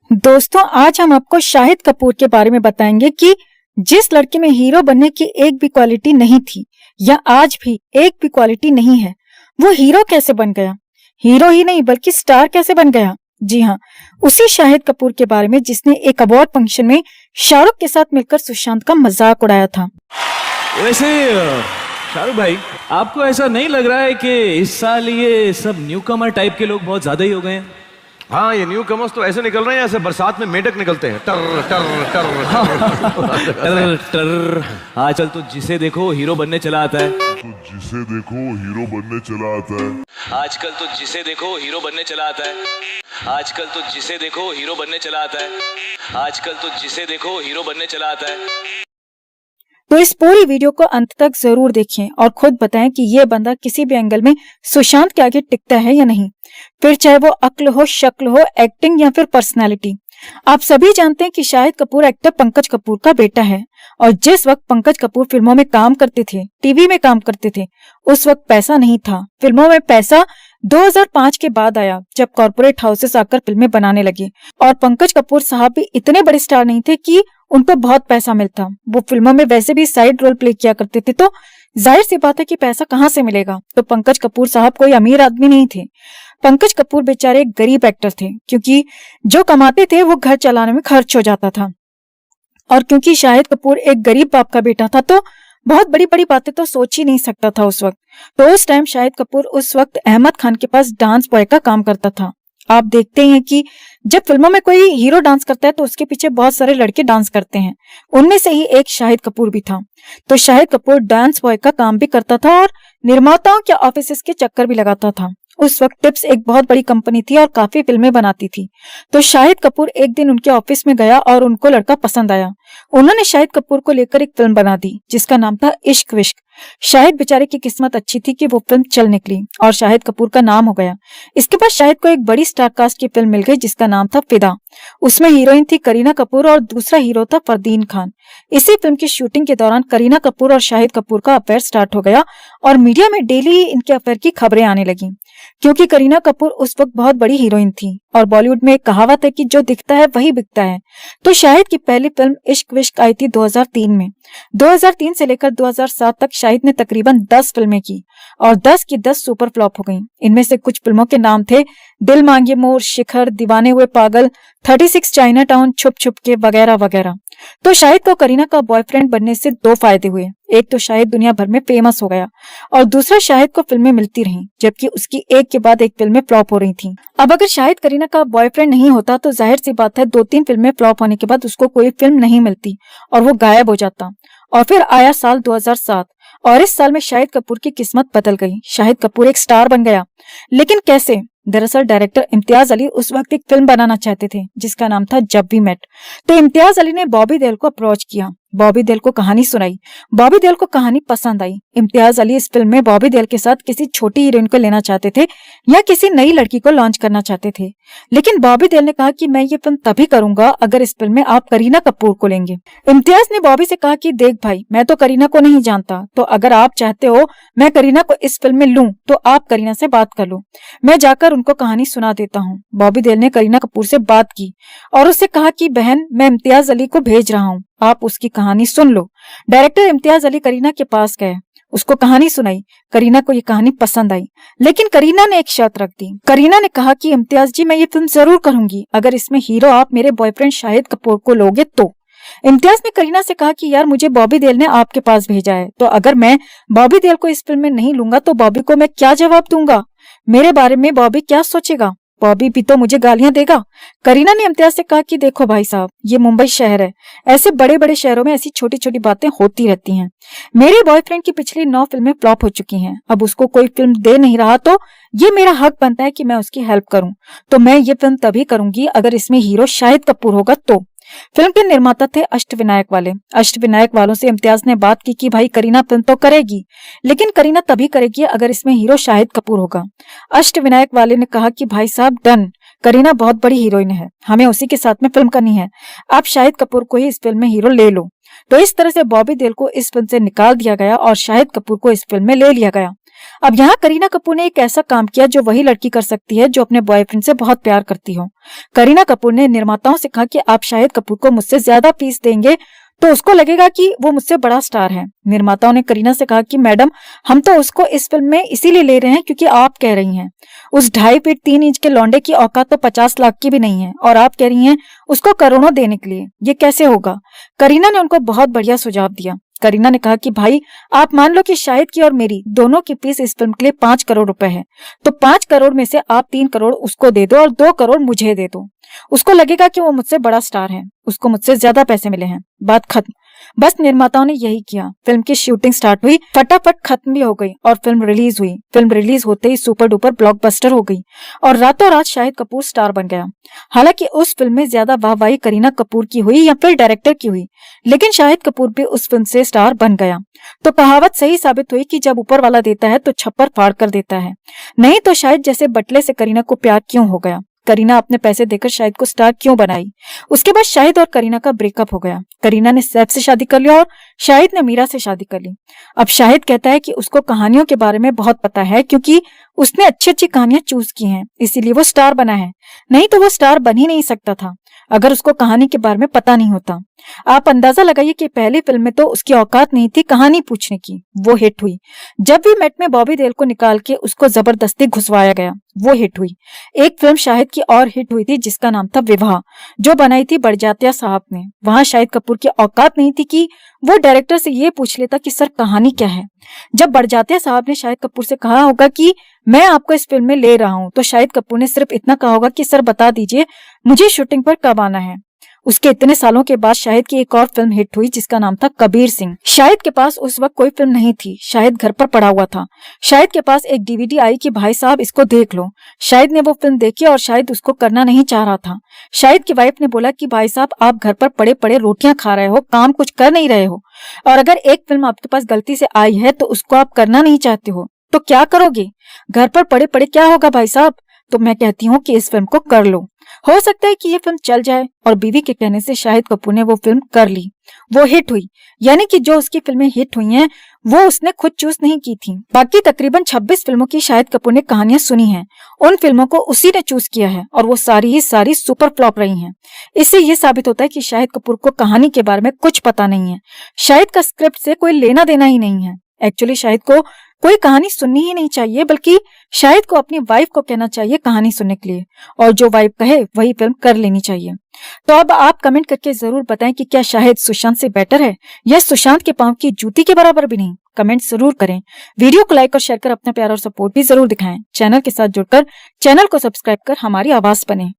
दोस्तों, आज हम आपको शाहिद कपूर के बारे में बताएंगे कि जिस लड़के में हीरो बनने की एक भी क्वालिटी नहीं थी या आज भी एक भी क्वालिटी नहीं है, वो हीरो कैसे बन गया। हीरो ही नहीं बल्कि स्टार कैसे बन गया। जी हाँ, उसी शाहिद कपूर के बारे में जिसने एक अवार्ड फंक्शन में शाहरुख के साथ मिलकर सुशांत का मजाक उड़ाया था। वैसे शाहरुख भाई, आपको ऐसा नहीं लग रहा है कि इस साल ये सब न्यू कमर टाइप के लोग बहुत ज्यादा ही हो गए हैं? हाँ, ये न्यू कमर्स तो ऐसे निकल रहे हैं जैसे बरसात में मेंढक निकलते हैं। टर टर टर टर टर। आजकल तो जिसे देखो हीरो बनने चला आता है। आजकल तो जिसे देखो हीरो बनने चला आता है। आजकल तो जिसे देखो हीरो बनने चला आता है। आजकल तो जिसे देखो हीरो बनने चला आता है। तो इस पूरी वीडियो को अंत तक जरूर देखें और खुद बताएं कि ये बंदा किसी भी एंगल में सुशांत के आगे टिकता है या नहीं, फिर चाहे वो अक्ल हो, शक्ल हो, एक्टिंग या फिर पर्सनालिटी। आप सभी जानते हैं कि शाहिद कपूर एक्टर पंकज कपूर का बेटा है और जिस वक्त पंकज कपूर फिल्मों में काम करते थे, टीवी में काम करते थे, उस वक्त पैसा नहीं था। फिल्मों में पैसा 2005 के बाद आया, जब कॉर्पोरेट हाउसेस आकर फिल्में बनाने लगे। और पंकज कपूर साहब भी इतने बड़े स्टार नहीं थे कि उनको बहुत पैसा मिलता। वो फिल्मों में वैसे भी साइड रोल प्ले किया करते थे, तो जाहिर सी बात है कि पैसा कहाँ से मिलेगा। तो पंकज कपूर साहब कोई अमीर आदमी नहीं थे। पंकज कपूर बेचारे एक गरीब एक्टर थे, क्योंकि जो कमाते थे वो घर चलाने में खर्च हो जाता था। और क्योंकि शाहिद कपूर एक गरीब बाप का बेटा था, तो बहुत बड़ी बड़ी बातें तो सोच ही नहीं सकता था उस वक्त। तो उस टाइम शाहिद कपूर उस वक्त अहमद खान के पास डांस बॉय का काम करता था। आप देखते हैं कि जब फिल्मों में कोई हीरो डांस करता है तो उसके पीछे बहुत सारे लड़के डांस करते हैं। उनमें से ही एक शाहिद कपूर भी था। तो शाहिद कपूर डांस बॉय का काम भी करता था और निर्माताओं के ऑफिस के चक्कर भी लगाता था। उस वक्त टिप्स एक बहुत बड़ी कंपनी थी और काफी फिल्में बनाती थी। तो शाहिद कपूर एक दिन उनके ऑफिस में गया और उनको लड़का पसंद आया। उन्होंने शाहिद कपूर को लेकर एक फिल्म बना दी जिसका नाम था इश्क विश्क। शाहिद बेचारे की किस्मत अच्छी थी कि वो फिल्म चल निकली और शाहिद कपूर का नाम हो गया। इसके बाद शाहिद को एक बड़ी स्टार कास्ट की फिल्म मिल गई जिसका नाम था फिदा। उसमें हीरोइन थी करीना कपूर और दूसरा हीरो था फरदीन खान। इसी फिल्म की शूटिंग के दौरान करीना कपूर और शाहिद कपूर का अफेयर स्टार्ट हो गया और मीडिया में डेली इनके अफेयर की खबरें आने लगी, क्योंकि करीना कपूर उस वक्त बहुत बड़ी हीरोइन थी और बॉलीवुड में एक कहावत है कि जो दिखता है वही बिकता है। तो शाहिद की पहली फिल्म इश्क विश्क आई थी 2003 में। 2003 से लेकर 2007 तक शाहिद ने तकरीबन 10 फिल्में की और 10 की 10 सुपर फ्लॉप हो गईं। इनमें से कुछ फिल्मों के नाम थे दिल मांगे मोर, शिखर, दीवाने हुए पागल, 36 चाइना टाउन, छुप छुप के, वगैरह वगैरह। तो शाहिद को करीना का बॉयफ्रेंड बनने से दो फायदे हुए। एक तो शाहिद दुनिया भर में फेमस हो गया और दूसरा शाहिद को फिल्में मिलती रहीं, जबकि उसकी एक के बाद एक फिल्में फ्लॉप हो रही थीं। अब अगर शाहिद करीना का बॉयफ्रेंड नहीं होता तो जाहिर सी बात है 2-3 फिल्में फ्लॉप होने के बाद उसको कोई फिल्म नहीं मिलती और वो गायब हो जाता। और फिर आया साल 2007 और इस साल में शाहिद कपूर की किस्मत बदल गई। शाहिद कपूर एक स्टार बन गया, लेकिन कैसे? दरअसल डायरेक्टर इम्तियाज अली उस वक्त एक फिल्म बनाना चाहते थे जिसका नाम था जब वी मेट। तो इम्तियाज अली ने बॉबी देओल को अप्रोच किया, बॉबी देओल को कहानी सुनाई, बॉबी देओल को कहानी पसंद आई। इम्तियाज अली इस फिल्म में बॉबी देओल के साथ किसी छोटी हीरोइन को लेना चाहते थे या किसी नई लड़की को लॉन्च करना चाहते थे, लेकिन बॉबी देओल ने कहा कि मैं ये फिल्म तभी करूंगा अगर इस फिल्म में आप करीना कपूर को लेंगे। इम्तियाज ने बॉबी से कहा कि देख भाई, मैं तो करीना को नहीं जानता, तो अगर आप चाहते हो मैं करीना को इस फिल्म में लूं तो आप करीना से बात कर लो, मैं जाकर उनको कहानी सुना देता हूँ। बॉबी देओल ने करीना कपूर से बात की और उससे कहा कि बहन, मैं इम्तियाज अली को भेज रहा हूँ, आप उसकी कहानी सुन लो। डायरेक्टर इम्तियाज अली करीना के पास गए, उसको कहानी सुनाई। करीना को ये कहानी पसंद आई, लेकिन करीना ने एक शर्त रख दी। करीना ने कहा कि इम्तियाज जी, मैं ये फिल्म जरूर करूंगी अगर इसमें हीरो आप मेरे बॉयफ्रेंड शाहिद कपूर को लोगे तो। इम्तियाज ने करीना से कहा कि यार, मुझे बॉबी देओल ने आपके पास भेजा है, तो अगर मैं बॉबी देओल को इस फिल्म में नहीं लूंगा तो बॉबी को मैं क्या जवाब दूंगा? मेरे बारे में बॉबी क्या सोचेगा? बॉबी भी तो मुझे गालियां देगा। करीना ने इम्तियाज से कहा कि देखो भाई साहब, ये मुंबई शहर है, ऐसे बड़े बड़े शहरों में ऐसी छोटी छोटी बातें होती रहती हैं। मेरे बॉयफ्रेंड की पिछली 9 फिल्में फ्लॉप हो चुकी हैं, अब उसको कोई फिल्म दे नहीं रहा तो ये मेरा हक बनता है कि मैं उसकी हेल्प करूं। तो मैं ये फिल्म तभी करूंगी अगर इसमें हीरो शाहिद कपूर होगा तो। फिल्म के निर्माता थे अष्टविनायक वाले। अष्टविनायक वालों से इम्तियाज ने बात की कि भाई करीना फिल्म तो करेगी, लेकिन करीना तभी करेगी अगर इसमें हीरो शाहिद कपूर होगा। अष्टविनायक वाले ने कहा कि भाई साहब डन, करीना बहुत बड़ी हीरोइन है, हमें उसी के साथ में फिल्म करनी है, आप शाहिद कपूर को ही इस फिल्म में हीरो ले लो। तो इस तरह से बॉबी देओल को इस फिल्म से निकाल दिया गया और शाहिद कपूर को इस फिल्म में ले लिया गया। अब यहाँ करीना कपूर ने एक ऐसा काम किया जो वही लड़की कर सकती है जो अपने बॉयफ्रेंड से बहुत प्यार करती हो। करीना कपूर ने निर्माताओं से कहा कि आप शाहिद कपूर को मुझसे ज्यादा फीस देंगे तो उसको लगेगा कि वो मुझसे बड़ा स्टार है। निर्माताओं ने करीना से कहा कि मैडम, हम तो उसको इस फिल्म में इसीलिए ले रहे हैं क्योंकि आप कह रही हैं उस 2.5 फीट 3 इंच के लौंडे की औकात तो 50 लाख की भी नहीं है और आप कह रही हैं उसको करोड़ों देने के लिए, ये कैसे होगा। करीना ने उनको बहुत बढ़िया सुझाव दिया। करीना ने कहा कि भाई, आप मान लो कि शाहिद की और मेरी दोनों की फीस इस फिल्म के लिए 5 करोड़ रुपए है, तो 5 करोड़ में से आप 3 करोड़ उसको दे दो और 2 करोड़ मुझे दे दो। उसको लगेगा कि वो मुझसे बड़ा स्टार है, उसको मुझसे ज्यादा पैसे मिले हैं। बात खत्म। बस निर्माताओं ने यही किया। फिल्म की शूटिंग स्टार्ट हुई, फटाफट खत्म भी हो गई और फिल्म रिलीज हुई। फिल्म रिलीज होते ही सुपर डुपर ब्लॉकबस्टर हो गई और रातों रात शाहिद कपूर स्टार बन गया। हालांकि उस फिल्म में ज्यादा वाहवाही करीना कपूर की हुई या फिर डायरेक्टर की हुई, लेकिन शाहिद कपूर भी उस फिल्म से स्टार बन गया। तो कहावत सही साबित हुई कि जब ऊपर वाला देता है तो छप्पर फाड़ कर देता है। नहीं तो शाहिद जैसे बटले से करीना को प्यार क्यों हो गया? करीना अपने पैसे देकर शाहिद को स्टार क्यों बनाई? उसके बाद शाहिद और करीना का ब्रेकअप हो गया। करीना ने सैफ से शादी कर लिया और शाहिद ने मीरा से शादी कर ली। अब शाहिद कहता है कि उसको कहानियों के बारे में बहुत पता है क्योंकि उसने अच्छी अच्छी कहानियां चूज की हैं, इसीलिए वो स्टार बना है। नहीं तो वो स्टार बन ही नहीं सकता था अगर उसको कहानी के बारे में पता नहीं होता। आप अंदाजा लगाइए कि पहली फिल्म में तो उसकी औकात नहीं थी कहानी पूछने की, वो हिट हुई। जब भी मेट में बॉबी देओल को निकाल के उसको जबरदस्ती घुसवाया गया, वो हिट हुई। एक फिल्म शाहिद की और हिट हुई थी जिसका नाम था विवाह, जो बनाई थी बड़जात्या साहब ने। वहां शाहिद कपूर की औकात नहीं थी कि वो डायरेक्टर से ये पूछ लेता कि सर कहानी क्या है। जब बड़जात्या साहब ने शाहिद कपूर से कहा होगा कि मैं आपको इस फिल्म में ले रहा हूं, तो शाहिद कपूर ने सिर्फ इतना कहा होगा कि सर बता दीजिए मुझे शूटिंग पर कब आना है। उसके इतने सालों के बाद शाहिद की एक और फिल्म हिट हुई जिसका नाम था कबीर सिंह। शाहिद के पास उस वक्त कोई फिल्म नहीं थी, शाहिद घर पर पड़ा हुआ था। शाहिद के पास एक डीवीडी आई कि भाई साहब इसको देख लो। शाहिद ने वो फिल्म देखी और शाहिद उसको करना नहीं चाह रहा था। शाहिद की वाइफ ने बोला कि भाई साहब आप घर पर पड़े पड़े रोटियां खा रहे हो, काम कुछ कर नहीं रहे हो, और अगर एक फिल्म आपके पास गलती से आई है तो उसको आप करना नहीं चाहते हो तो क्या करोगे? घर पर पड़े पड़े क्या होगा भाई साहब? तो मैं कहती हूँ कि इस फिल्म को कर लो, हो सकता है कि ये फिल्म चल जाए। और बीवी के कहने से शाहिद कपूर ने वो फिल्म कर ली। वो हिट हुई, यानी कि जो उसकी फिल्में हिट हुई हैं वो उसने खुद चूज नहीं की थी। बाकी तकरीबन 26 फिल्मों की शाहिद कपूर ने कहानियां सुनी हैं, उन फिल्मों को उसी ने चूज किया है और वो सारी ही सारी सुपर फ्लॉप रही हैं। इससे ये साबित होता है कि शाहिद कपूर को कहानी के बारे में कुछ पता नहीं है। शाहिद का स्क्रिप्ट से कोई लेना देना ही नहीं है। एक्चुअली शाहिद को कोई कहानी सुननी ही नहीं चाहिए, बल्कि शाहिद को अपनी वाइफ को कहना चाहिए कहानी सुनने के लिए, और जो वाइफ कहे वही फिल्म कर लेनी चाहिए। तो अब आप कमेंट करके जरूर बताएं कि क्या शाहिद सुशांत से बेटर है या सुशांत के पांव की जूती के बराबर भी नहीं। कमेंट जरूर करें। वीडियो को लाइक और शेयर कर अपना प्यार और सपोर्ट भी जरूर दिखाएं। चैनल के साथ जुड़कर चैनल को सब्सक्राइब कर हमारी आवाज बने।